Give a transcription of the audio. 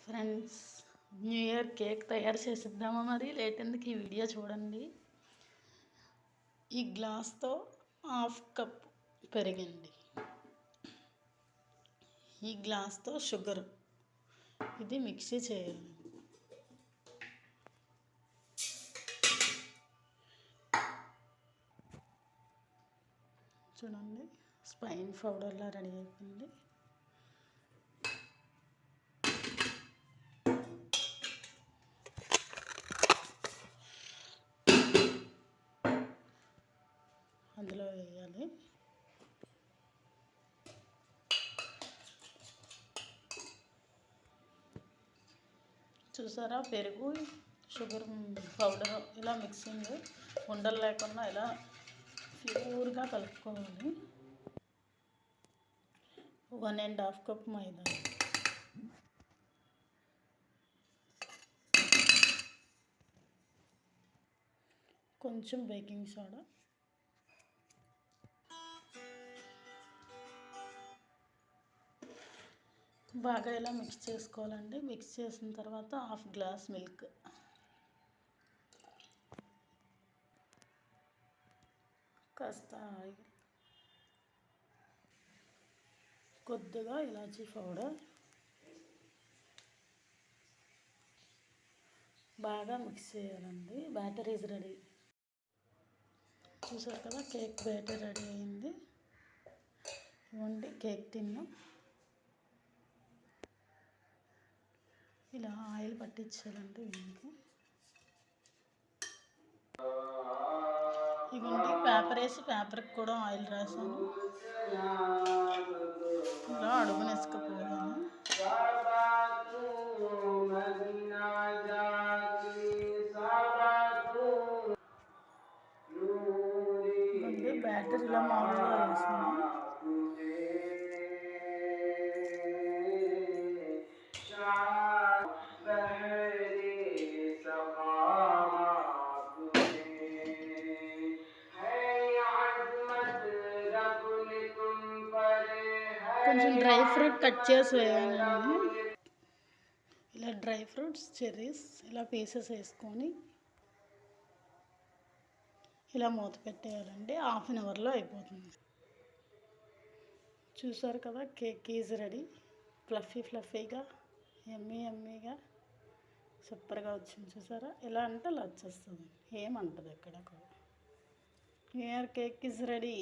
Friends, new year cake తయారు చేసిద్దామా? మరి late ఎందుకు, ఈ వీడియో చూడండి. ఈ గ్లాస్తో హాఫ్ కప్ పెరిగండి, ఈ గ్లాస్తో షుగర్, ఇది మిక్సీ చేయాలి. చూడండి, స్పైన్ పౌడర్లా రెడీ అయిపోయింది. అందులో వేయాలి. చూసారా, పెరుగు షుగర్ పౌడర్ ఇలా మిక్సింగ్, ఉండలు లేకుండా ఇలా ప్యూర్గా కలుపుకోవాలి. 1.5 కప్ మైదా, కొంచెం బేకింగ్ సోడా, బాగా ఇలా మిక్స్ చేసుకోవాలండి. మిక్స్ చేసిన తర్వాత హాఫ్ గ్లాస్ మిల్క్, కాస్త ఆయిల్, కొద్దిగా ఇలాచీ పౌడర్, బాగా మిక్స్ చేయాలండి. Batter is ready. చూసారు కదా, కేక్ బ్యాటర్ రెడీ అయింది. ఇవ్వండి కేక్ టిన్ను. ఇలా ఆయిల్ పట్టించాలండి దీనికి. ఇవ్వండి పేపర్ వేసి, పేపర్కి కూడా ఆయిల్ రాసాను. ఇలా అడుగున వేసుకుపోయాను. ఇవ్వండి బ్యాటర్ ఇలా మామూలుగా వేసాను. కొంచెం డ్రై ఫ్రూట్ కట్ చేసి వేయాలండి. ఇలా డ్రై ఫ్రూట్స్, చెర్రీస్ ఇలా పీసెస్ వేసుకొని ఇలా మూత పెట్టేయాలండి. హాఫ్ అన్ అవర్లో అయిపోతుంది. చూసారు కదా, కేక్ ఈజ్ రెడీ. ఫ్లఫీగా, ఎమ్మీగా సూపర్గా వచ్చింది. చూసారా, ఎలా అంటే అలా వచ్చేస్తుంది, ఏమంటుంది ఎక్కడ కూడా. New year cake is ready.